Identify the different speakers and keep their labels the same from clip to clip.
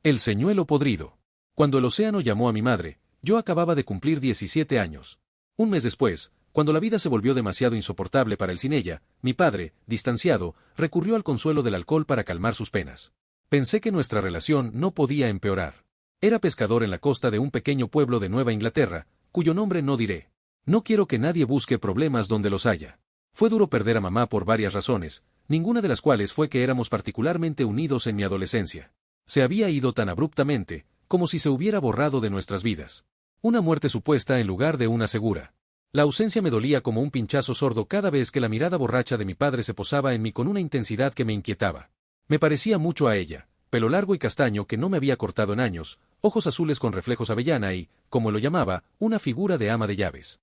Speaker 1: El señuelo podrido. Cuando el océano llamó a mi madre, yo acababa de cumplir 17 años. Un mes después, cuando la vida se volvió demasiado insoportable para él sin ella, mi padre, distanciado, recurrió al consuelo del alcohol para calmar sus penas. Pensé que nuestra relación no podía empeorar. Era pescador en la costa de un pequeño pueblo de Nueva Inglaterra, cuyo nombre no diré. No quiero que nadie busque problemas donde los haya. Fue duro perder a mamá por varias razones, ninguna de las cuales fue que éramos particularmente unidos en mi adolescencia. Se había ido tan abruptamente, como si se hubiera borrado de nuestras vidas. Una muerte supuesta en lugar de una segura. La ausencia me dolía como un pinchazo sordo cada vez que la mirada borracha de mi padre se posaba en mí con una intensidad que me inquietaba. Me parecía mucho a ella, pelo largo y castaño que no me había cortado en años, ojos azules con reflejos avellana y, como lo llamaba, una figura de ama de llaves.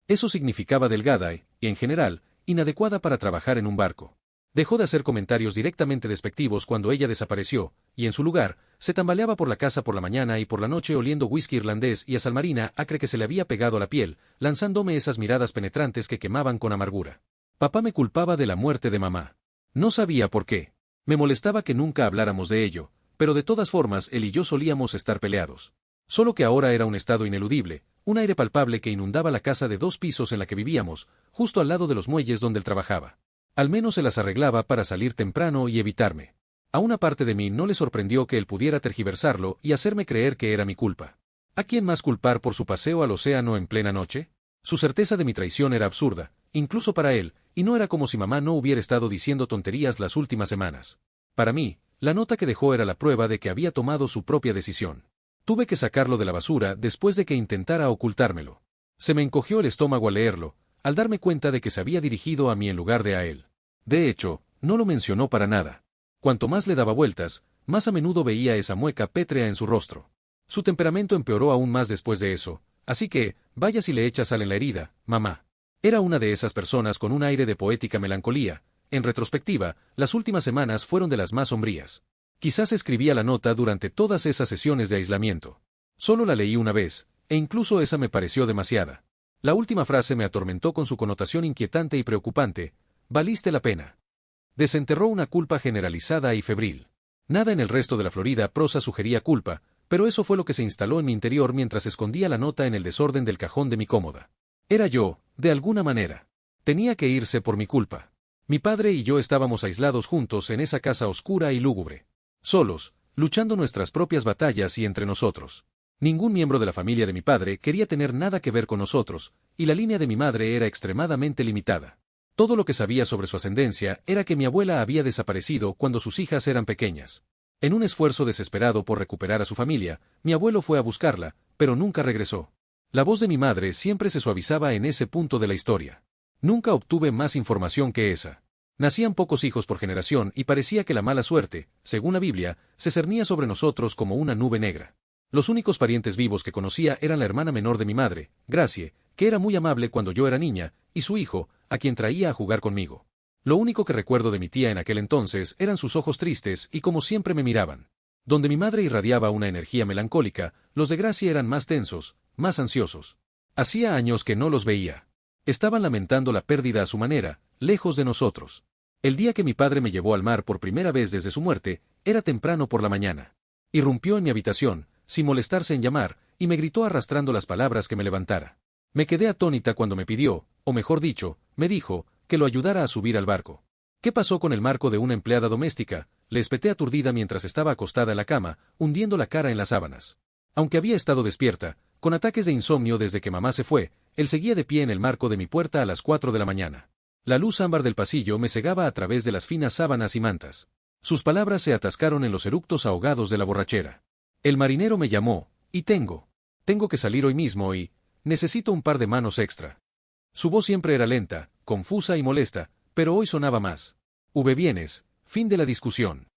Speaker 1: Eso significaba delgada y, en general, inadecuada para trabajar en un barco. Dejó de hacer comentarios directamente despectivos cuando ella desapareció, y en su lugar, se tambaleaba por la casa por la mañana y por la noche oliendo whisky irlandés y a salmarina acre que se le había pegado a la piel, lanzándome esas miradas penetrantes que quemaban con amargura. Papá me culpaba de la muerte de mamá. No sabía por qué. Me molestaba que nunca habláramos de ello, pero de todas formas él y yo solíamos estar peleados. Solo que ahora era un estado ineludible, un aire palpable que inundaba la casa de 2 pisos en la que vivíamos, justo al lado de los muelles donde él trabajaba. Al menos se las arreglaba para salir temprano y evitarme. A una parte de mí no le sorprendió que él pudiera tergiversarlo y hacerme creer que era mi culpa. ¿A quién más culpar por su paseo al océano en plena noche? Su certeza de mi traición era absurda, incluso para él, y no era como si mamá no hubiera estado diciendo tonterías las últimas semanas. Para mí, la nota que dejó era la prueba de que había tomado su propia decisión. Tuve que sacarlo de la basura después de que intentara ocultármelo. Se me encogió el estómago al leerlo, al darme cuenta de que se había dirigido a mí en lugar de a él. De hecho, no lo mencionó para nada. Cuanto más le daba vueltas, más a menudo veía esa mueca pétrea en su rostro. Su temperamento empeoró aún más después de eso, así que, vaya si le echas sal en la herida, mamá. Era una de esas personas con un aire de poética melancolía. En retrospectiva, las últimas semanas fueron de las más sombrías. Quizás escribía la nota durante todas esas sesiones de aislamiento. Solo la leí una vez, e incluso esa me pareció demasiada. La última frase me atormentó con su connotación inquietante y preocupante. Valiste la pena. Desenterró una culpa generalizada y febril. Nada en el resto de la florida prosa sugería culpa, pero eso fue lo que se instaló en mi interior mientras escondía la nota en el desorden del cajón de mi cómoda. Era yo, de alguna manera. Tenía que irse por mi culpa. Mi padre y yo estábamos aislados juntos en esa casa oscura y lúgubre. Solos, luchando nuestras propias batallas y entre nosotros. Ningún miembro de la familia de mi padre quería tener nada que ver con nosotros, y la línea de mi madre era extremadamente limitada. Todo lo que sabía sobre su ascendencia era que mi abuela había desaparecido cuando sus hijas eran pequeñas. En un esfuerzo desesperado por recuperar a su familia, mi abuelo fue a buscarla, pero nunca regresó. La voz de mi madre siempre se suavizaba en ese punto de la historia. Nunca obtuve más información que esa. Nacían pocos hijos por generación y parecía que la mala suerte, según la Biblia, se cernía sobre nosotros como una nube negra. Los únicos parientes vivos que conocía eran la hermana menor de mi madre, Gracie, que era muy amable cuando yo era niña, y su hijo, a quien traía a jugar conmigo. Lo único que recuerdo de mi tía en aquel entonces eran sus ojos tristes y como siempre me miraban. Donde mi madre irradiaba una energía melancólica, los de Gracie eran más tensos, más ansiosos. Hacía años que no los veía. Estaban lamentando la pérdida a su manera, lejos de nosotros. El día que mi padre me llevó al mar por primera vez desde su muerte, era temprano por la mañana. Irrumpió en mi habitación, sin molestarse en llamar, y me gritó arrastrando las palabras que me levantara. Me quedé atónita cuando me pidió, o mejor dicho, me dijo, que lo ayudara a subir al barco. ¿Qué pasó con el marco de una empleada doméstica?, le espeté aturdida mientras estaba acostada en la cama, hundiendo la cara en las sábanas. Aunque había estado despierta, con ataques de insomnio desde que mamá se fue, él seguía de pie en el marco de mi puerta a las 4 de la mañana. La luz ámbar del pasillo me cegaba a través de las finas sábanas y mantas. Sus palabras se atascaron en los eructos ahogados de la borrachera. El marinero me llamó, y tengo que salir hoy mismo y necesito un par de manos extra. Su voz siempre era lenta, confusa y molesta, pero hoy sonaba más. Vienes, fin de la discusión.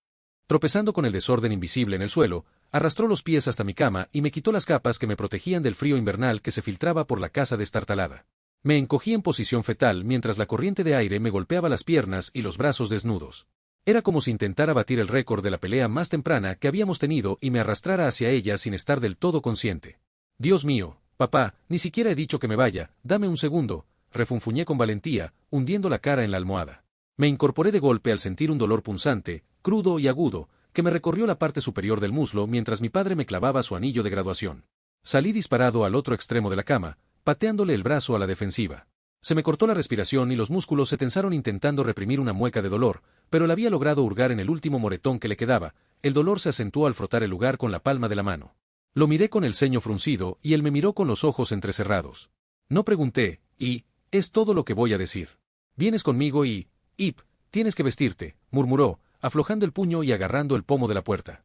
Speaker 1: Tropezando con el desorden invisible en el suelo, arrastró los pies hasta mi cama y me quitó las capas que me protegían del frío invernal que se filtraba por la casa destartalada. Me encogí en posición fetal mientras la corriente de aire me golpeaba las piernas y los brazos desnudos. Era como si intentara batir el récord de la pelea más temprana que habíamos tenido y me arrastrara hacia ella sin estar del todo consciente. Dios mío, papá, ni siquiera he dicho que me vaya, dame un segundo, refunfuñé con valentía, hundiendo la cara en la almohada. Me incorporé de golpe al sentir un dolor punzante, crudo y agudo, que me recorrió la parte superior del muslo mientras mi padre me clavaba su anillo de graduación. Salí disparado al otro extremo de la cama, pateándole el brazo a la defensiva. Se me cortó la respiración y los músculos se tensaron intentando reprimir una mueca de dolor, pero él había logrado hurgar en el último moretón que le quedaba. El dolor se acentuó al frotar el lugar con la palma de la mano. Lo miré con el ceño fruncido y él me miró con los ojos entrecerrados. No pregunté, y, es todo lo que voy a decir. Vienes conmigo y, Ip, tienes que vestirte, murmuró, aflojando el puño y agarrando el pomo de la puerta.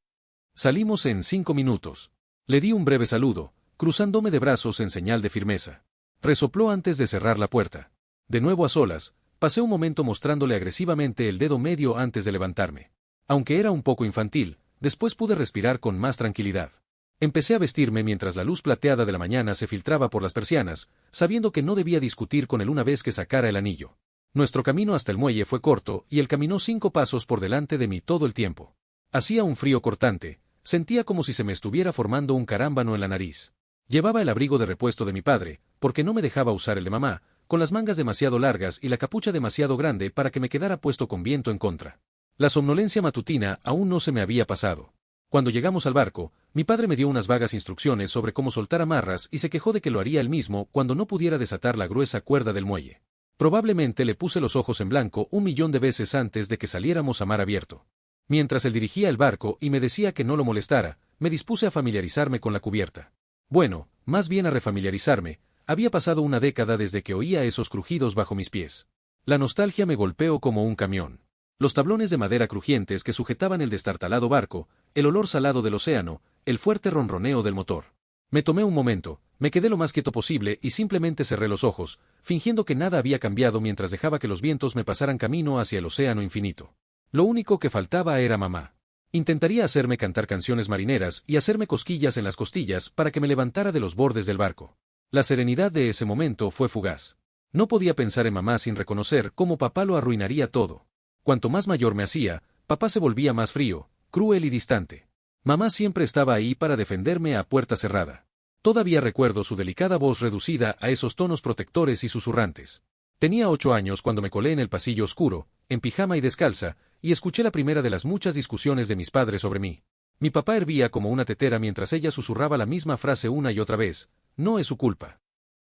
Speaker 1: Salimos en 5 minutos. Le di un breve saludo, cruzándome de brazos en señal de firmeza. Resopló antes de cerrar la puerta. De nuevo a solas, pasé un momento mostrándole agresivamente el dedo medio antes de levantarme. Aunque era un poco infantil, después pude respirar con más tranquilidad. Empecé a vestirme mientras la luz plateada de la mañana se filtraba por las persianas, sabiendo que no debía discutir con él una vez que sacara el anillo. Nuestro camino hasta el muelle fue corto y él caminó 5 pasos por delante de mí todo el tiempo. Hacía un frío cortante, sentía como si se me estuviera formando un carámbano en la nariz. Llevaba el abrigo de repuesto de mi padre, porque no me dejaba usar el de mamá, con las mangas demasiado largas y la capucha demasiado grande para que me quedara puesto con viento en contra. La somnolencia matutina aún no se me había pasado. Cuando llegamos al barco, mi padre me dio unas vagas instrucciones sobre cómo soltar amarras y se quejó de que lo haría él mismo cuando no pudiera desatar la gruesa cuerda del muelle. Probablemente le puse los ojos en blanco 1.000.000 de veces antes de que saliéramos a mar abierto. Mientras él dirigía el barco y me decía que no lo molestara, me dispuse a familiarizarme con la cubierta. Bueno, más bien a refamiliarizarme. Había pasado una década desde que oía esos crujidos bajo mis pies. La nostalgia me golpeó como un camión. Los tablones de madera crujientes que sujetaban el destartalado barco, el olor salado del océano, el fuerte ronroneo del motor. Me tomé un momento, me quedé lo más quieto posible y simplemente cerré los ojos, fingiendo que nada había cambiado mientras dejaba que los vientos me pasaran camino hacia el océano infinito. Lo único que faltaba era mamá. Intentaría hacerme cantar canciones marineras y hacerme cosquillas en las costillas para que me levantara de los bordes del barco. La serenidad de ese momento fue fugaz. No podía pensar en mamá sin reconocer cómo papá lo arruinaría todo. Cuanto más mayor me hacía, papá se volvía más frío, cruel y distante. Mamá siempre estaba ahí para defenderme a puerta cerrada. Todavía recuerdo su delicada voz reducida a esos tonos protectores y susurrantes. Tenía 8 años cuando me colé en el pasillo oscuro, en pijama y descalza, y escuché la primera de las muchas discusiones de mis padres sobre mí. Mi papá hervía como una tetera mientras ella susurraba la misma frase una y otra vez: no es su culpa.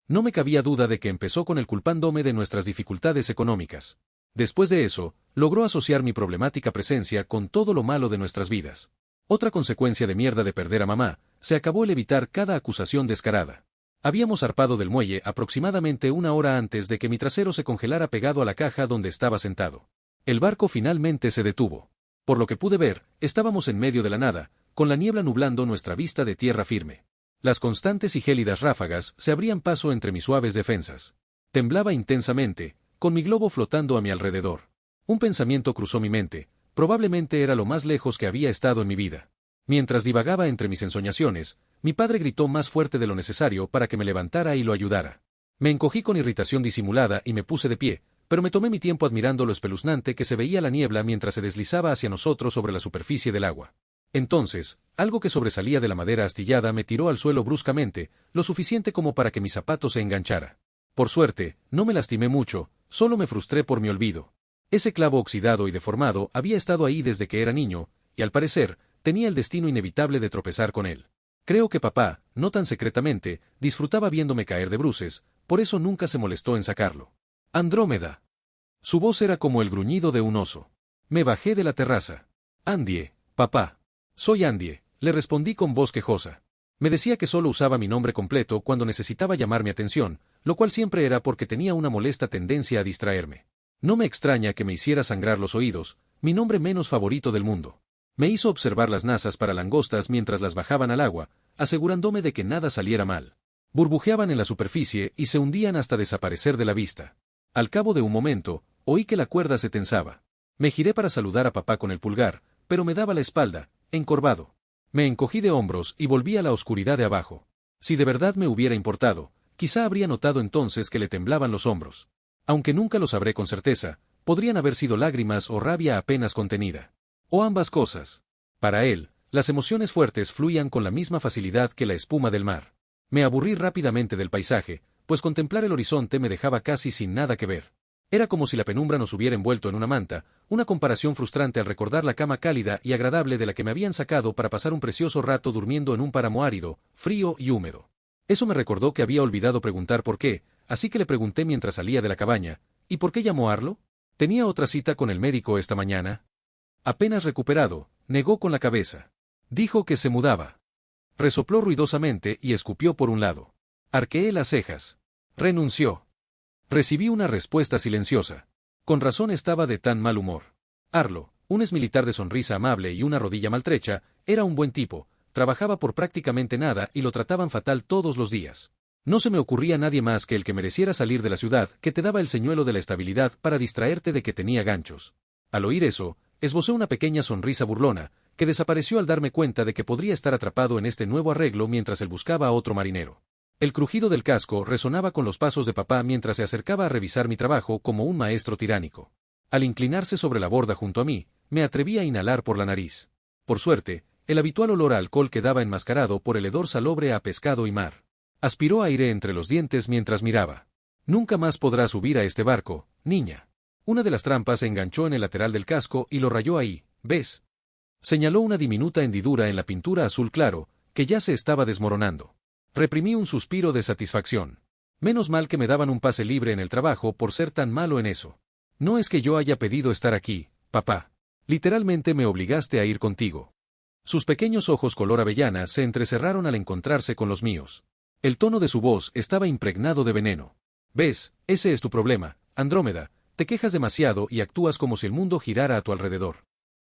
Speaker 1: No me cabía duda de que empezó con el culpándome de nuestras dificultades económicas. Después de eso, logró asociar mi problemática presencia con todo lo malo de nuestras vidas. Otra consecuencia de mierda de perder a mamá, se acabó el evitar cada acusación descarada. Habíamos zarpado del muelle aproximadamente 1 hora antes de que mi trasero se congelara pegado a la caja donde estaba sentado. El barco finalmente se detuvo. Por lo que pude ver, estábamos en medio de la nada, con la niebla nublando nuestra vista de tierra firme. Las constantes y gélidas ráfagas se abrían paso entre mis suaves defensas. Temblaba intensamente, con mi globo flotando a mi alrededor. Un pensamiento cruzó mi mente, probablemente era lo más lejos que había estado en mi vida. Mientras divagaba entre mis ensoñaciones, mi padre gritó más fuerte de lo necesario para que me levantara y lo ayudara. Me encogí con irritación disimulada y me puse de pie, pero me tomé mi tiempo admirando lo espeluznante que se veía la niebla mientras se deslizaba hacia nosotros sobre la superficie del agua. Entonces, algo que sobresalía de la madera astillada me tiró al suelo bruscamente, lo suficiente como para que mi zapato se enganchara. Por suerte, no me lastimé mucho, solo me frustré por mi olvido. Ese clavo oxidado y deformado había estado ahí desde que era niño, y al parecer, tenía el destino inevitable de tropezar con él. Creo que papá, no tan secretamente, disfrutaba viéndome caer de bruces, por eso nunca se molestó en sacarlo. Andrómeda. Su voz era como el gruñido de un oso. Me bajé de la terraza. Andie, papá. Soy Andie, le respondí con voz quejosa. Me decía que solo usaba mi nombre completo cuando necesitaba llamar mi atención, lo cual siempre era porque tenía una molesta tendencia a distraerme. No me extraña que me hiciera sangrar los oídos, mi nombre menos favorito del mundo. Me hizo observar las nazas para langostas mientras las bajaban al agua, asegurándome de que nada saliera mal. Burbujeaban en la superficie y se hundían hasta desaparecer de la vista. Al cabo de un momento, oí que la cuerda se tensaba. Me giré para saludar a papá con el pulgar, pero me daba la espalda, encorvado. Me encogí de hombros y volví a la oscuridad de abajo. Si de verdad me hubiera importado, quizá habría notado entonces que le temblaban los hombros. Aunque nunca lo sabré con certeza, podrían haber sido lágrimas o rabia apenas contenida. O ambas cosas. Para él, las emociones fuertes fluían con la misma facilidad que la espuma del mar. Me aburrí rápidamente del paisaje, pues contemplar el horizonte me dejaba casi sin nada que ver. Era como si la penumbra nos hubiera envuelto en una manta, una comparación frustrante al recordar la cama cálida y agradable de la que me habían sacado para pasar un precioso rato durmiendo en un páramo árido, frío y húmedo. Eso me recordó que había olvidado preguntar por qué, así que le pregunté mientras salía de la cabaña, ¿y por qué llamó a Arlo? ¿Tenía otra cita con el médico esta mañana? Apenas recuperado, negó con la cabeza. Dijo que se mudaba. Resopló ruidosamente y escupió por un lado. Arqueé las cejas. Renunció. Recibí una respuesta silenciosa. Con razón estaba de tan mal humor. Arlo, un exmilitar de sonrisa amable y una rodilla maltrecha, era un buen tipo, trabajaba por prácticamente nada y lo trataban fatal todos los días. No se me ocurría nadie más que el que mereciera salir de la ciudad, que te daba el señuelo de la estabilidad para distraerte de que tenía ganchos. Al oír eso, esbocé una pequeña sonrisa burlona, que desapareció al darme cuenta de que podría estar atrapado en este nuevo arreglo mientras él buscaba a otro marinero. El crujido del casco resonaba con los pasos de papá mientras se acercaba a revisar mi trabajo como un maestro tiránico. Al inclinarse sobre la borda junto a mí, me atreví a inhalar por la nariz. Por suerte, el habitual olor a alcohol quedaba enmascarado por el hedor salobre a pescado y mar. Aspiró aire entre los dientes mientras miraba. Nunca más podrás subir a este barco, niña. Una de las trampas se enganchó en el lateral del casco y lo rayó ahí, ¿ves? Señaló una diminuta hendidura en la pintura azul claro, que ya se estaba desmoronando. Reprimí un suspiro de satisfacción. Menos mal que me daban un pase libre en el trabajo por ser tan malo en eso. No es que yo haya pedido estar aquí, papá. Literalmente me obligaste a ir contigo. Sus pequeños ojos color avellana se entrecerraron al encontrarse con los míos. El tono de su voz estaba impregnado de veneno. ¿Ves? Ese es tu problema, Andrómeda. Te quejas demasiado y actúas como si el mundo girara a tu alrededor.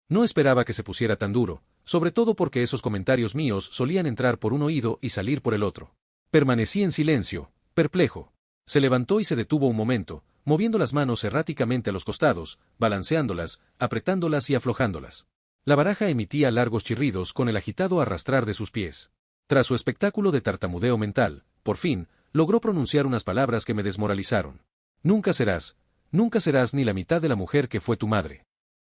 Speaker 1: No esperaba que se pusiera tan duro, sobre todo porque esos comentarios míos solían entrar por un oído y salir por el otro. Permanecí en silencio, perplejo. Se levantó y se detuvo un momento, moviendo las manos erráticamente a los costados, balanceándolas, apretándolas y aflojándolas. La baraja emitía largos chirridos con el agitado arrastrar de sus pies. Tras su espectáculo de tartamudeo mental, por fin, logró pronunciar unas palabras que me desmoralizaron. Nunca serás ni la mitad de la mujer que fue tu madre.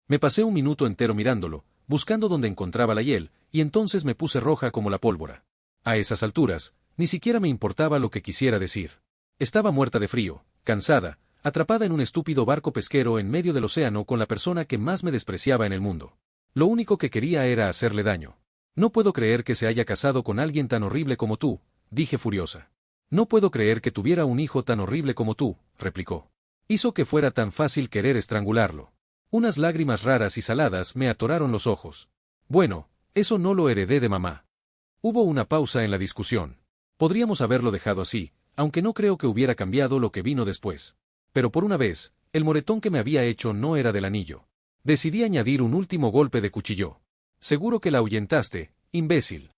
Speaker 1: Me pasé un minuto entero mirándolo, buscando donde encontraba la hiel, y entonces me puse roja como la pólvora. A esas alturas, ni siquiera me importaba lo que quisiera decir. Estaba muerta de frío, cansada, atrapada en un estúpido barco pesquero en medio del océano con la persona que más me despreciaba en el mundo. Lo único que quería era hacerle daño. No puedo creer que se haya casado con alguien tan horrible como tú, dije furiosa. No puedo creer que tuviera un hijo tan horrible como tú, replicó. Hizo que fuera tan fácil querer estrangularlo. Unas lágrimas raras y saladas me atoraron los ojos. Bueno, eso no lo heredé de mamá. Hubo una pausa en la discusión. Podríamos haberlo dejado así, aunque no creo que hubiera cambiado lo que vino después. Pero por una vez, el moretón que me había hecho no era del anillo. Decidí añadir un último golpe de cuchillo. Seguro que la ahuyentaste, imbécil.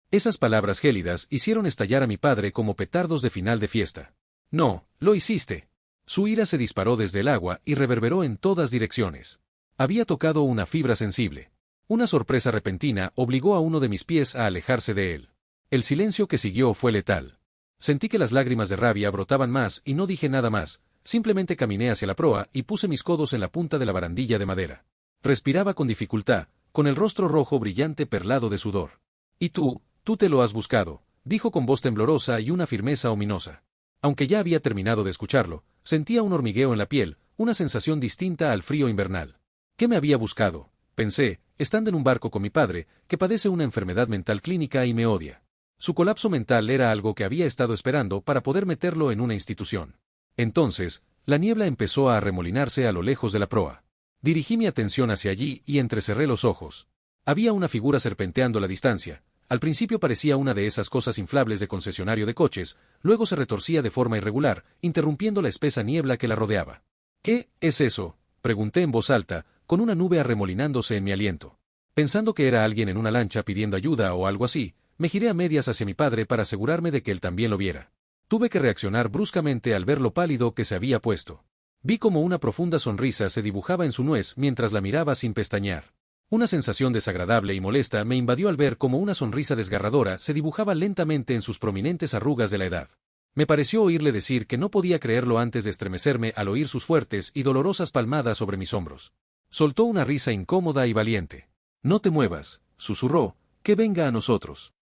Speaker 1: Esas palabras gélidas hicieron estallar a mi padre como petardos de final de fiesta. No, lo hiciste. Su ira se disparó desde el agua y reverberó en todas direcciones. Había tocado una fibra sensible. Una sorpresa repentina obligó a uno de mis pies a alejarse de él. El silencio que siguió fue letal. Sentí que las lágrimas de rabia brotaban más y no dije nada más, simplemente caminé hacia la proa y puse mis codos en la punta de la barandilla de madera. Respiraba con dificultad, con el rostro rojo brillante perlado de sudor. «Y tú te lo has buscado», dijo con voz temblorosa y una firmeza ominosa. Aunque ya había terminado de escucharlo, sentía un hormigueo en la piel, una sensación distinta al frío invernal. ¿Qué me había buscado? Pensé, estando en un barco con mi padre, que padece una enfermedad mental clínica y me odia. Su colapso mental era algo que había estado esperando para poder meterlo en una institución. Entonces, la niebla empezó a arremolinarse a lo lejos de la proa. Dirigí mi atención hacia allí y entrecerré los ojos. Había una figura serpenteando a la distancia. Al principio parecía una de esas cosas inflables de concesionario de coches, luego se retorcía de forma irregular, interrumpiendo la espesa niebla que la rodeaba. «¿Qué es eso?», pregunté en voz alta, con una nube arremolinándose en mi aliento. Pensando que era alguien en una lancha pidiendo ayuda o algo así, me giré a medias hacia mi padre para asegurarme de que él también lo viera. Tuve que reaccionar bruscamente al ver lo pálido que se había puesto. Vi como una profunda sonrisa se dibujaba en su nuez mientras la miraba sin pestañear. Una sensación desagradable y molesta me invadió al ver cómo una sonrisa desgarradora se dibujaba lentamente en sus prominentes arrugas de la edad. Me pareció oírle decir que no podía creerlo antes de estremecerme al oír sus fuertes y dolorosas palmadas sobre mis hombros. Soltó una risa incómoda y valiente. «No te muevas», susurró, «que venga a nosotros».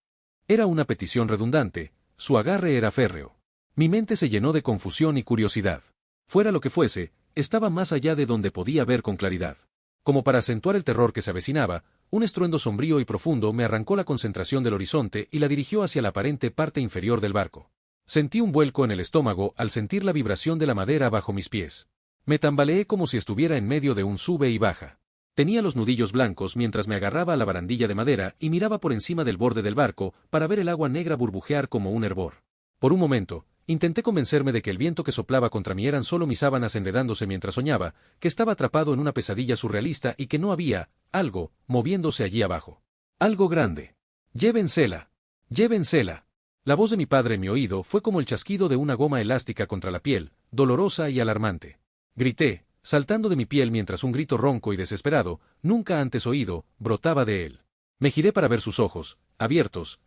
Speaker 1: Era una petición redundante, su agarre era férreo. Mi mente se llenó de confusión y curiosidad. Fuera lo que fuese, estaba más allá de donde podía ver con claridad. Como para acentuar el terror que se avecinaba, un estruendo sombrío y profundo me arrancó la concentración del horizonte y la dirigió hacia la aparente parte inferior del barco. Sentí un vuelco en el estómago al sentir la vibración de la madera bajo mis pies. Me tambaleé como si estuviera en medio de un sube y baja. Tenía los nudillos blancos mientras me agarraba a la barandilla de madera y miraba por encima del borde del barco para ver el agua negra burbujear como un hervor. Por un momento, intenté convencerme de que el viento que soplaba contra mí eran solo mis sábanas enredándose mientras soñaba, que estaba atrapado en una pesadilla surrealista y que no había algo moviéndose allí abajo. Algo grande. Llévensela. Llévensela. La voz de mi padre en mi oído fue como el chasquido de una goma elástica contra la piel, dolorosa y alarmante. Grité, saltando de mi piel mientras un grito ronco y desesperado, nunca antes oído, brotaba de él. Me giré para ver sus ojos, abiertos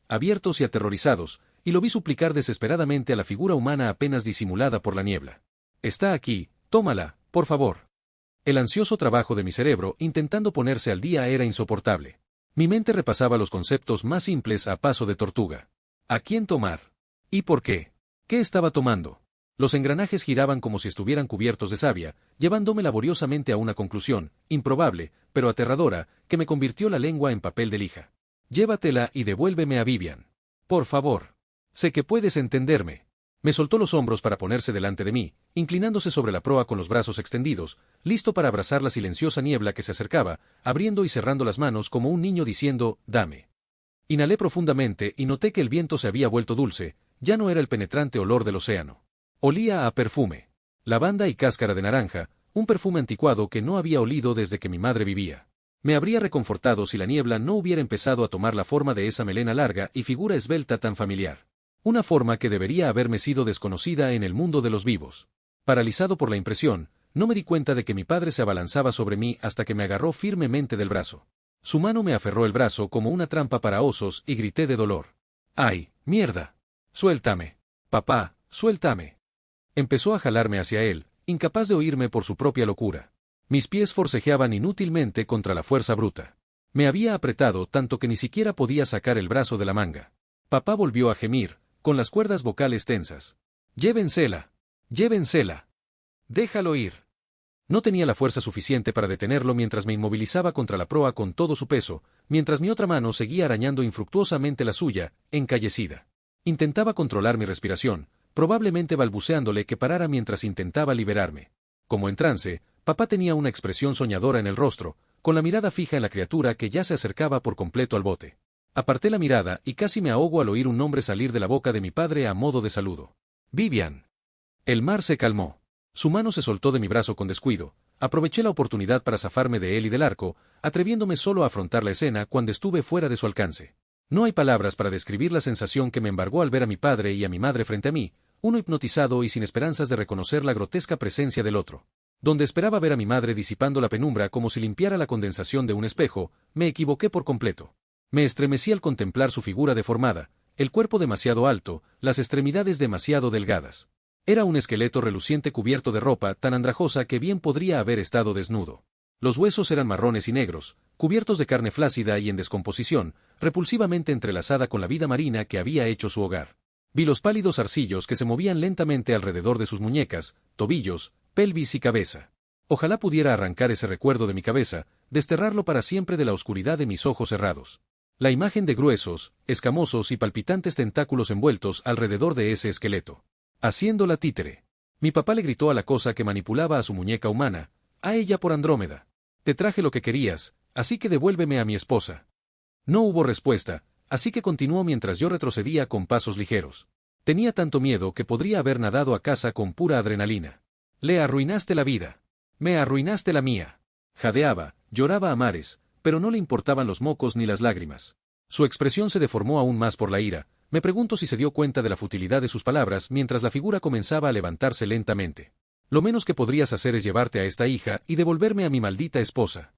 Speaker 1: y aterrorizados, y lo vi suplicar desesperadamente a la figura humana apenas disimulada por la niebla. Está aquí, tómala, por favor. El ansioso trabajo de mi cerebro intentando ponerse al día era insoportable. Mi mente repasaba los conceptos más simples a paso de tortuga. ¿A quién tomar? ¿Y por qué? ¿Qué estaba tomando? Los engranajes giraban como si estuvieran cubiertos de savia, llevándome laboriosamente a una conclusión, improbable, pero aterradora, que me convirtió la lengua en papel de lija. Llévatela y devuélveme a Vivian. Por favor. Sé que puedes entenderme. Me soltó los hombros para ponerse delante de mí, inclinándose sobre la proa con los brazos extendidos, listo para abrazar la silenciosa niebla que se acercaba, abriendo y cerrando las manos como un niño diciendo, dame. Inhalé profundamente y noté que el viento se había vuelto dulce, ya no era el penetrante olor del océano. Olía a perfume. Lavanda y cáscara de naranja, un perfume anticuado que no había olido desde que mi madre vivía. Me habría reconfortado si la niebla no hubiera empezado a tomar la forma de esa melena larga y figura esbelta tan familiar. Una forma que debería haberme sido desconocida en el mundo de los vivos. Paralizado por la impresión, no me di cuenta de que mi padre se abalanzaba sobre mí hasta que me agarró firmemente del brazo. Su mano me aferró el brazo como una trampa para osos y grité de dolor. ¡Ay, mierda! ¡Suéltame! ¡Papá, suéltame! Empezó a jalarme hacia él, incapaz de oírme por su propia locura. Mis pies forcejeaban inútilmente contra la fuerza bruta. Me había apretado tanto que ni siquiera podía sacar el brazo de la manga. Papá volvió a gemir, con las cuerdas vocales tensas. ¡Llévensela! ¡Llévensela! ¡Déjalo ir! No tenía la fuerza suficiente para detenerlo mientras me inmovilizaba contra la proa con todo su peso, mientras mi otra mano seguía arañando infructuosamente la suya, encallecida. Intentaba controlar mi respiración, probablemente balbuceándole que parara mientras intentaba liberarme. Como en trance, papá tenía una expresión soñadora en el rostro, con la mirada fija en la criatura que ya se acercaba por completo al bote. Aparté la mirada y casi me ahogo al oír un nombre salir de la boca de mi padre a modo de saludo. ¡Vivian! El mar se calmó. Su mano se soltó de mi brazo con descuido. Aproveché la oportunidad para zafarme de él y del arco, atreviéndome solo a afrontar la escena cuando estuve fuera de su alcance. No hay palabras para describir la sensación que me embargó al ver a mi padre y a mi madre frente a mí, uno hipnotizado y sin esperanzas de reconocer la grotesca presencia del otro. Donde esperaba ver a mi madre disipando la penumbra como si limpiara la condensación de un espejo, me equivoqué por completo. Me estremecí al contemplar su figura deformada, el cuerpo demasiado alto, las extremidades demasiado delgadas. Era un esqueleto reluciente cubierto de ropa tan andrajosa que bien podría haber estado desnudo. Los huesos eran marrones y negros, cubiertos de carne flácida y en descomposición, repulsivamente entrelazada con la vida marina que había hecho su hogar. Vi los pálidos arcillos que se movían lentamente alrededor de sus muñecas, tobillos, pelvis y cabeza. Ojalá pudiera arrancar ese recuerdo de mi cabeza, desterrarlo para siempre de la oscuridad de mis ojos cerrados. La imagen de gruesos, escamosos y palpitantes tentáculos envueltos alrededor de ese esqueleto. Haciendo la títere. Mi papá le gritó a la cosa que manipulaba a su muñeca humana, a ella por Andrómeda. Te traje lo que querías, así que devuélveme a mi esposa. No hubo respuesta, así que continuó mientras yo retrocedía con pasos ligeros. Tenía tanto miedo que podría haber nadado a casa con pura adrenalina. Le arruinaste la vida. Me arruinaste la mía. Jadeaba, lloraba a mares, pero no le importaban los mocos ni las lágrimas. Su expresión se deformó aún más por la ira. Me pregunto si se dio cuenta de la futilidad de sus palabras mientras la figura comenzaba a levantarse lentamente. Lo menos que podrías hacer es llevarte a esta hija y devolverme a mi maldita esposa.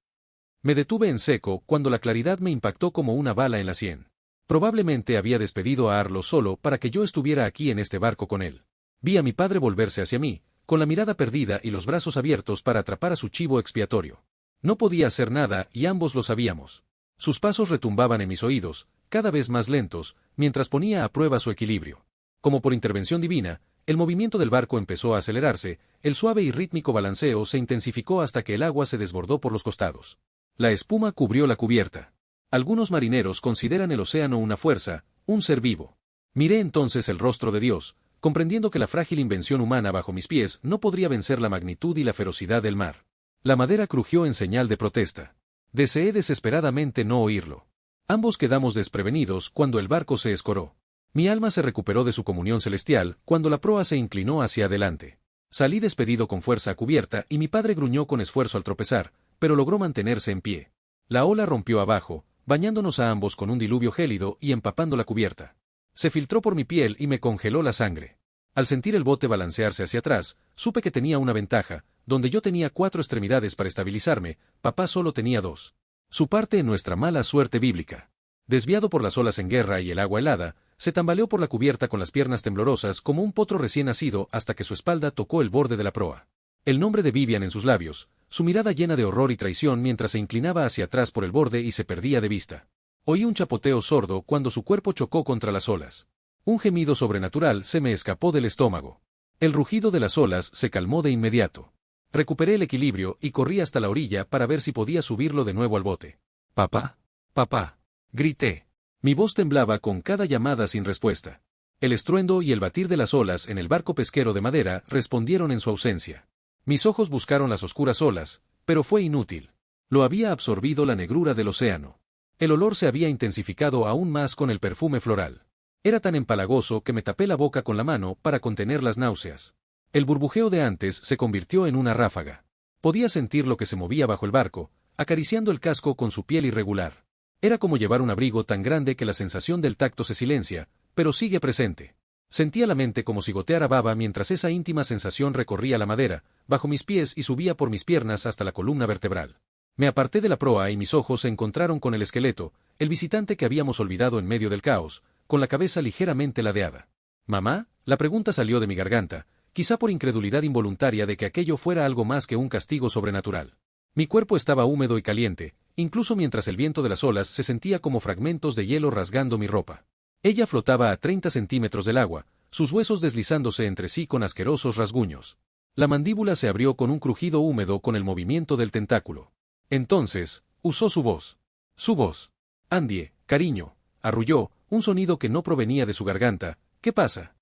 Speaker 1: Me detuve en seco cuando la claridad me impactó como una bala en la sien. Probablemente había despedido a Arlo solo para que yo estuviera aquí en este barco con él. Vi a mi padre volverse hacia mí, con la mirada perdida y los brazos abiertos para atrapar a su chivo expiatorio. No podía hacer nada y ambos lo sabíamos. Sus pasos retumbaban en mis oídos, cada vez más lentos, mientras ponía a prueba su equilibrio. Como por intervención divina, el movimiento del barco empezó a acelerarse, el suave y rítmico balanceo se intensificó hasta que el agua se desbordó por los costados. La espuma cubrió la cubierta. Algunos marineros consideran el océano una fuerza, un ser vivo. Miré entonces el rostro de Dios, comprendiendo que la frágil invención humana bajo mis pies no podría vencer la magnitud y la ferocidad del mar. La madera crujió en señal de protesta. Deseé desesperadamente no oírlo. Ambos quedamos desprevenidos cuando el barco se escoró. Mi alma se recuperó de su comunión celestial cuando la proa se inclinó hacia adelante. Salí despedido con fuerza a cubierta y mi padre gruñó con esfuerzo al tropezar, pero logró mantenerse en pie. La ola rompió abajo, bañándonos a ambos con un diluvio gélido y empapando la cubierta. Se filtró por mi piel y me congeló la sangre. Al sentir el bote balancearse hacia atrás, supe que tenía una ventaja. Donde yo tenía 4 extremidades para estabilizarme, papá solo tenía 2. Su parte en nuestra mala suerte bíblica. Desviado por las olas en guerra y el agua helada, se tambaleó por la cubierta con las piernas temblorosas como un potro recién nacido hasta que su espalda tocó el borde de la proa. El nombre de Vivian en sus labios, su mirada llena de horror y traición mientras se inclinaba hacia atrás por el borde y se perdía de vista. Oí un chapoteo sordo cuando su cuerpo chocó contra las olas. Un gemido sobrenatural se me escapó del estómago. El rugido de las olas se calmó de inmediato. Recuperé el equilibrio y corrí hasta la orilla para ver si podía subirlo de nuevo al bote. «Papá, papá», grité. Mi voz temblaba con cada llamada sin respuesta. El estruendo y el batir de las olas en el barco pesquero de madera respondieron en su ausencia. Mis ojos buscaron las oscuras olas, pero fue inútil. Lo había absorbido la negrura del océano. El olor se había intensificado aún más con el perfume floral. Era tan empalagoso que me tapé la boca con la mano para contener las náuseas. El burbujeo de antes se convirtió en una ráfaga. Podía sentir lo que se movía bajo el barco, acariciando el casco con su piel irregular. Era como llevar un abrigo tan grande que la sensación del tacto se silencia, pero sigue presente. Sentía la mente como si goteara baba mientras esa íntima sensación recorría la madera, bajo mis pies y subía por mis piernas hasta la columna vertebral. Me aparté de la proa y mis ojos se encontraron con el esqueleto, el visitante que habíamos olvidado en medio del caos, con la cabeza ligeramente ladeada. «¿Mamá?», la pregunta salió de mi garganta, quizá por incredulidad involuntaria de que aquello fuera algo más que un castigo sobrenatural. Mi cuerpo estaba húmedo y caliente, incluso mientras el viento de las olas se sentía como fragmentos de hielo rasgando mi ropa. Ella flotaba a 30 centímetros del agua, sus huesos deslizándose entre sí con asquerosos rasguños. La mandíbula se abrió con un crujido húmedo con el movimiento del tentáculo. Entonces, usó su voz. Su voz. «Andie, cariño», arrulló, un sonido que no provenía de su garganta. «¿Qué pasa?».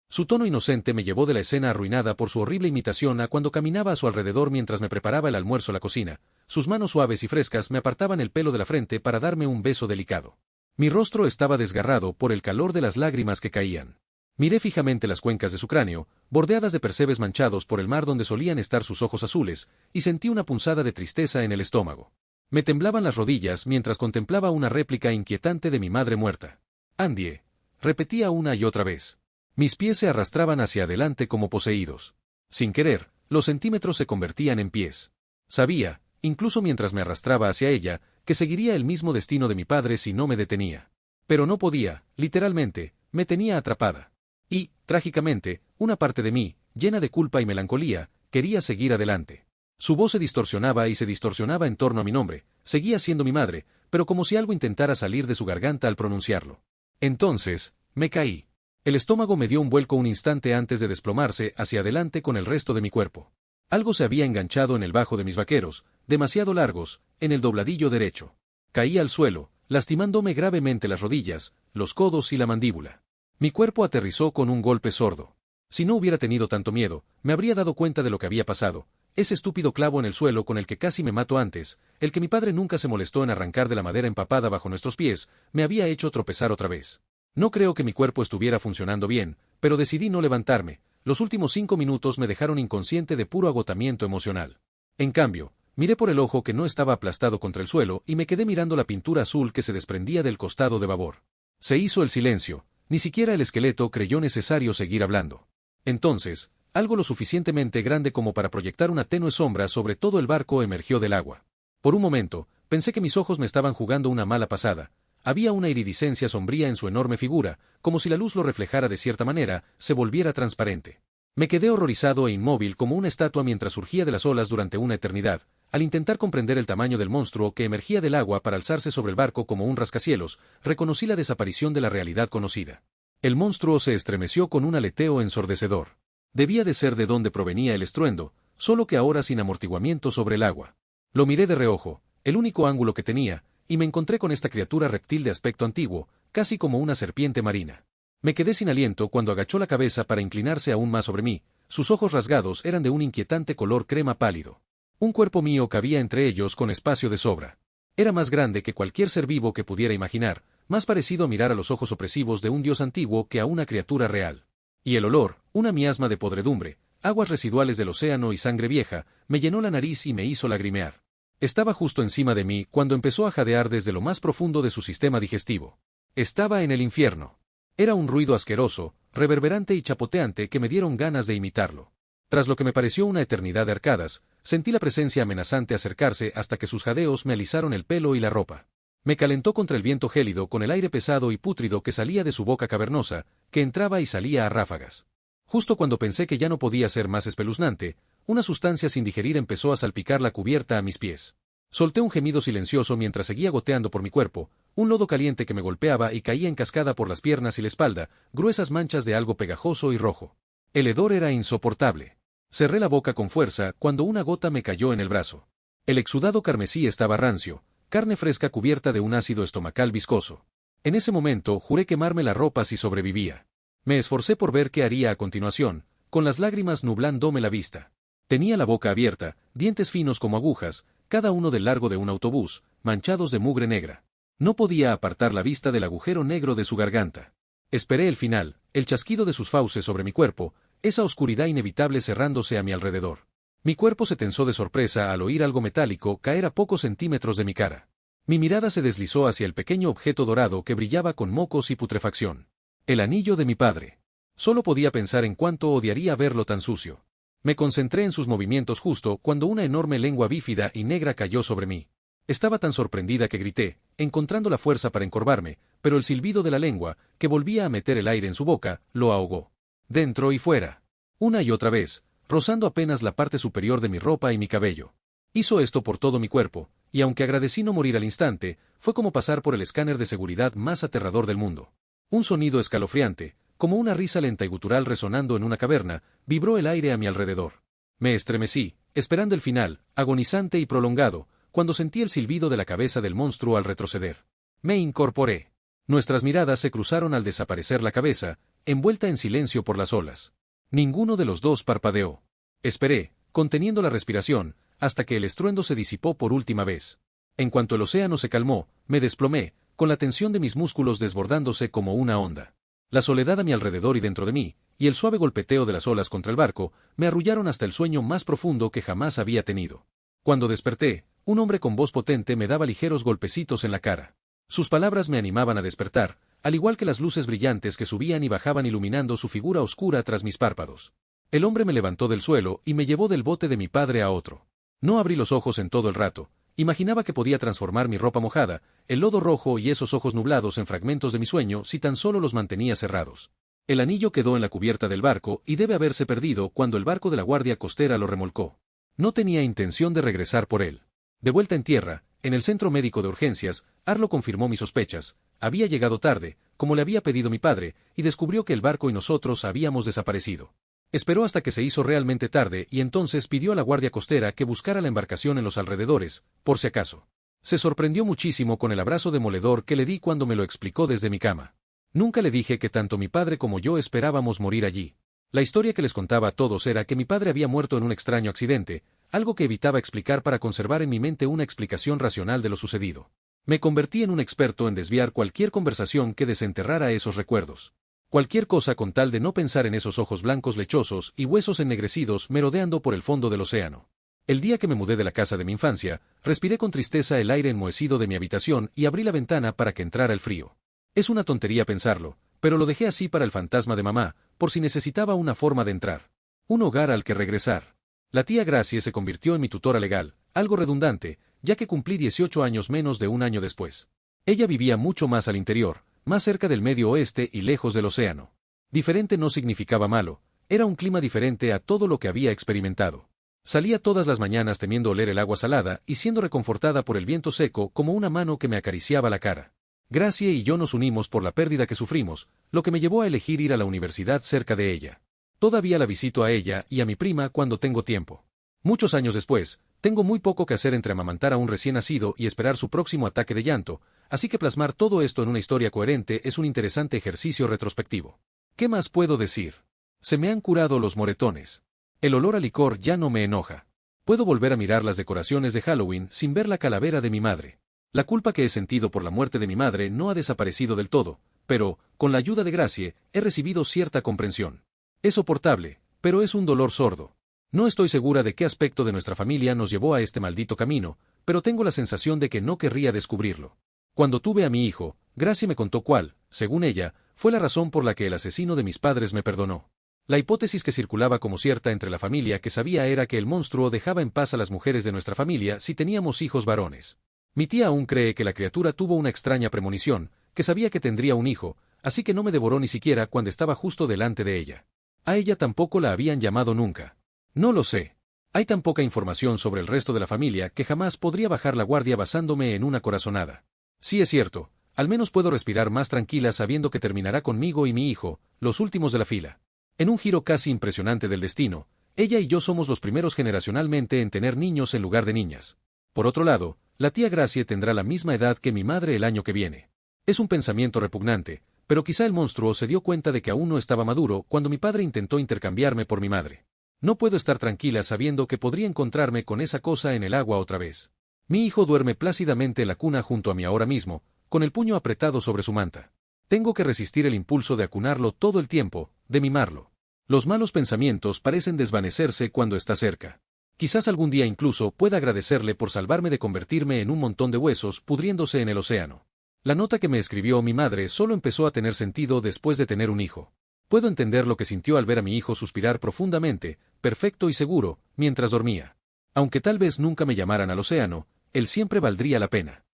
Speaker 1: Su tono inocente me llevó de la escena arruinada por su horrible imitación a cuando caminaba a su alrededor mientras me preparaba el almuerzo en la cocina. Sus manos suaves y frescas me apartaban el pelo de la frente para darme un beso delicado. Mi rostro estaba desgarrado por el calor de las lágrimas que caían. Miré fijamente las cuencas de su cráneo, bordeadas de percebes manchados por el mar donde solían estar sus ojos azules, y sentí una punzada de tristeza en el estómago. Me temblaban las rodillas mientras contemplaba una réplica inquietante de mi madre muerta. «Andie», repetía una y otra vez. Mis pies se arrastraban hacia adelante como poseídos. Sin querer, los centímetros se convertían en pies. Sabía, incluso mientras me arrastraba hacia ella, que seguiría el mismo destino de mi padre si no me detenía. Pero no podía, literalmente, me tenía atrapada. Y, trágicamente, una parte de mí, llena de culpa y melancolía, quería seguir adelante. Su voz se distorsionaba y se distorsionaba en torno a mi nombre, seguía siendo mi madre, pero como si algo intentara salir de su garganta al pronunciarlo. Entonces, me caí. El estómago me dio un vuelco un instante antes de desplomarse hacia adelante con el resto de mi cuerpo. Algo se había enganchado en el bajo de mis vaqueros, demasiado largos, en el dobladillo derecho. Caí al suelo, lastimándome gravemente las rodillas, los codos y la mandíbula. Mi cuerpo aterrizó con un golpe sordo. Si no hubiera tenido tanto miedo, me habría dado cuenta de lo que había pasado. Ese estúpido clavo en el suelo con el que casi me mato antes, el que mi padre nunca se molestó en arrancar de la madera empapada bajo nuestros pies, me había hecho tropezar otra vez. No creo que mi cuerpo estuviera funcionando bien, pero decidí no levantarme. Los últimos 5 minutos me dejaron inconsciente de puro agotamiento emocional. En cambio, miré por el ojo que no estaba aplastado contra el suelo y me quedé mirando la pintura azul que se desprendía del costado de babor. Se hizo el silencio, ni siquiera el esqueleto creyó necesario seguir hablando. Entonces, algo lo suficientemente grande como para proyectar una tenue sombra sobre todo el barco emergió del agua. Por un momento, pensé que mis ojos me estaban jugando una mala pasada. Había una iridiscencia sombría en su enorme figura, como si la luz lo reflejara de cierta manera, se volviera transparente. Me quedé horrorizado e inmóvil como una estatua mientras surgía de las olas durante una eternidad. Al intentar comprender el tamaño del monstruo que emergía del agua para alzarse sobre el barco como un rascacielos, reconocí la desaparición de la realidad conocida. El monstruo se estremeció con un aleteo ensordecedor. Debía de ser de donde provenía el estruendo, solo que ahora sin amortiguamiento sobre el agua. Lo miré de reojo, el único ángulo que tenía, y me encontré con esta criatura reptil de aspecto antiguo, casi como una serpiente marina. Me quedé sin aliento cuando agachó la cabeza para inclinarse aún más sobre mí. Sus ojos rasgados eran de un inquietante color crema pálido. Un cuerpo mío cabía entre ellos con espacio de sobra. Era más grande que cualquier ser vivo que pudiera imaginar, más parecido a mirar a los ojos opresivos de un dios antiguo que a una criatura real. Y el olor, una miasma de podredumbre, aguas residuales del océano y sangre vieja, me llenó la nariz y me hizo lagrimear. Estaba justo encima de mí cuando empezó a jadear desde lo más profundo de su sistema digestivo. Estaba en el infierno. Era un ruido asqueroso, reverberante y chapoteante que me dieron ganas de imitarlo. Tras lo que me pareció una eternidad de arcadas, sentí la presencia amenazante acercarse hasta que sus jadeos me alisaron el pelo y la ropa. Me calentó contra el viento gélido con el aire pesado y pútrido que salía de su boca cavernosa, que entraba y salía a ráfagas. Justo cuando pensé que ya no podía ser más espeluznante, una sustancia sin digerir empezó a salpicar la cubierta a mis pies. Solté un gemido silencioso mientras seguía goteando por mi cuerpo, un lodo caliente que me golpeaba y caía en cascada por las piernas y la espalda, gruesas manchas de algo pegajoso y rojo. El hedor era insoportable. Cerré la boca con fuerza cuando una gota me cayó en el brazo. El exudado carmesí estaba rancio, carne fresca cubierta de un ácido estomacal viscoso. En ese momento juré quemarme la ropa si sobrevivía. Me esforcé por ver qué haría a continuación, con las lágrimas nublándome la vista. Tenía la boca abierta, dientes finos como agujas, cada uno del largo de un autobús, manchados de mugre negra. No podía apartar la vista del agujero negro de su garganta. Esperé el final, el chasquido de sus fauces sobre mi cuerpo, esa oscuridad inevitable cerrándose a mi alrededor. Mi cuerpo se tensó de sorpresa al oír algo metálico caer a pocos centímetros de mi cara. Mi mirada se deslizó hacia el pequeño objeto dorado que brillaba con mocos y putrefacción. El anillo de mi padre. Solo podía pensar en cuánto odiaría verlo tan sucio. Me concentré en sus movimientos justo cuando una enorme lengua bífida y negra cayó sobre mí. Estaba tan sorprendida que grité, encontrando la fuerza para encorvarme, pero el silbido de la lengua, que volvía a meter el aire en su boca, lo ahogó. Dentro y fuera. Una y otra vez, rozando apenas la parte superior de mi ropa y mi cabello. Hizo esto por todo mi cuerpo, y aunque agradecí no morir al instante, fue como pasar por el escáner de seguridad más aterrador del mundo. Un sonido escalofriante, como una risa lenta y gutural resonando en una caverna, vibró el aire a mi alrededor. Me estremecí, esperando el final, agonizante y prolongado, cuando sentí el silbido de la cabeza del monstruo al retroceder. Me incorporé. Nuestras miradas se cruzaron al desaparecer la cabeza, envuelta en silencio por las olas. Ninguno de los dos parpadeó. Esperé, conteniendo la respiración, hasta que el estruendo se disipó por última vez. En cuanto el océano se calmó, me desplomé, con la tensión de mis músculos desbordándose como una onda. La soledad a mi alrededor y dentro de mí, y el suave golpeteo de las olas contra el barco, me arrullaron hasta el sueño más profundo que jamás había tenido. Cuando desperté, un hombre con voz potente me daba ligeros golpecitos en la cara. Sus palabras me animaban a despertar, al igual que las luces brillantes que subían y bajaban iluminando su figura oscura tras mis párpados. El hombre me levantó del suelo y me llevó del bote de mi padre a otro. No abrí los ojos en todo el rato. Imaginaba que podía transformar mi ropa mojada, el lodo rojo y esos ojos nublados en fragmentos de mi sueño si tan solo los mantenía cerrados. El anillo quedó en la cubierta del barco y debe haberse perdido cuando el barco de la guardia costera lo remolcó. No tenía intención de regresar por él. De vuelta en tierra, en el centro médico de urgencias, Arlo confirmó mis sospechas. Había llegado tarde, como le había pedido mi padre, y descubrió que el barco y nosotros habíamos desaparecido. Esperó hasta que se hizo realmente tarde y entonces pidió a la guardia costera que buscara la embarcación en los alrededores, por si acaso. Se sorprendió muchísimo con el abrazo demoledor que le di cuando me lo explicó desde mi cama. Nunca le dije que tanto mi padre como yo esperábamos morir allí. La historia que les contaba a todos era que mi padre había muerto en un extraño accidente, algo que evitaba explicar para conservar en mi mente una explicación racional de lo sucedido. Me convertí en un experto en desviar cualquier conversación que desenterrara esos recuerdos. Cualquier cosa con tal de no pensar en esos ojos blancos lechosos y huesos ennegrecidos merodeando por el fondo del océano. El día que me mudé de la casa de mi infancia, respiré con tristeza el aire enmohecido de mi habitación y abrí la ventana para que entrara el frío. Es una tontería pensarlo, pero lo dejé así para el fantasma de mamá, por si necesitaba una forma de entrar. Un hogar al que regresar. La tía Gracie se convirtió en mi tutora legal, algo redundante, ya que cumplí 18 años menos de un año después. Ella vivía mucho más al interior, más cerca del Medio Oeste y lejos del océano. Diferente no significaba malo, era un clima diferente a todo lo que había experimentado. Salía todas las mañanas temiendo oler el agua salada y siendo reconfortada por el viento seco como una mano que me acariciaba la cara. Gracie y yo nos unimos por la pérdida que sufrimos, lo que me llevó a elegir ir a la universidad cerca de ella. Todavía la visito a ella y a mi prima cuando tengo tiempo. Muchos años después, tengo muy poco que hacer entre amamantar a un recién nacido y esperar su próximo ataque de llanto, así que plasmar todo esto en una historia coherente es un interesante ejercicio retrospectivo. ¿Qué más puedo decir? Se me han curado los moretones. El olor a licor ya no me enoja. Puedo volver a mirar las decoraciones de Halloween sin ver la calavera de mi madre. La culpa que he sentido por la muerte de mi madre no ha desaparecido del todo, pero, con la ayuda de Gracie, he recibido cierta comprensión. Es soportable, pero es un dolor sordo. No estoy segura de qué aspecto de nuestra familia nos llevó a este maldito camino, pero tengo la sensación de que no querría descubrirlo. Cuando tuve a mi hijo, Gracie me contó cuál, según ella, fue la razón por la que el asesino de mis padres me perdonó. La hipótesis que circulaba como cierta entre la familia que sabía era que el monstruo dejaba en paz a las mujeres de nuestra familia si teníamos hijos varones. Mi tía aún cree que la criatura tuvo una extraña premonición, que sabía que tendría un hijo, así que no me devoró ni siquiera cuando estaba justo delante de ella. A ella tampoco la habían llamado nunca. No lo sé. Hay tan poca información sobre el resto de la familia que jamás podría bajar la guardia basándome en una corazonada. Sí es cierto, al menos puedo respirar más tranquila sabiendo que terminará conmigo y mi hijo, los últimos de la fila. En un giro casi impresionante del destino, ella y yo somos los primeros generacionalmente en tener niños en lugar de niñas. Por otro lado, la tía Gracie tendrá la misma edad que mi madre el año que viene. Es un pensamiento repugnante, pero quizá el monstruo se dio cuenta de que aún no estaba maduro cuando mi padre intentó intercambiarme por mi madre. No puedo estar tranquila sabiendo que podría encontrarme con esa cosa en el agua otra vez. Mi hijo duerme plácidamente en la cuna junto a mí ahora mismo, con el puño apretado sobre su manta. Tengo que resistir el impulso de acunarlo todo el tiempo, de mimarlo. Los malos pensamientos parecen desvanecerse cuando está cerca. Quizás algún día incluso pueda agradecerle por salvarme de convertirme en un montón de huesos pudriéndose en el océano. La nota que me escribió mi madre solo empezó a tener sentido después de tener un hijo. Puedo entender lo que sintió al ver a mi hijo suspirar profundamente, perfecto y seguro, mientras dormía. Aunque tal vez nunca me llamaran al océano, él siempre valdría la pena.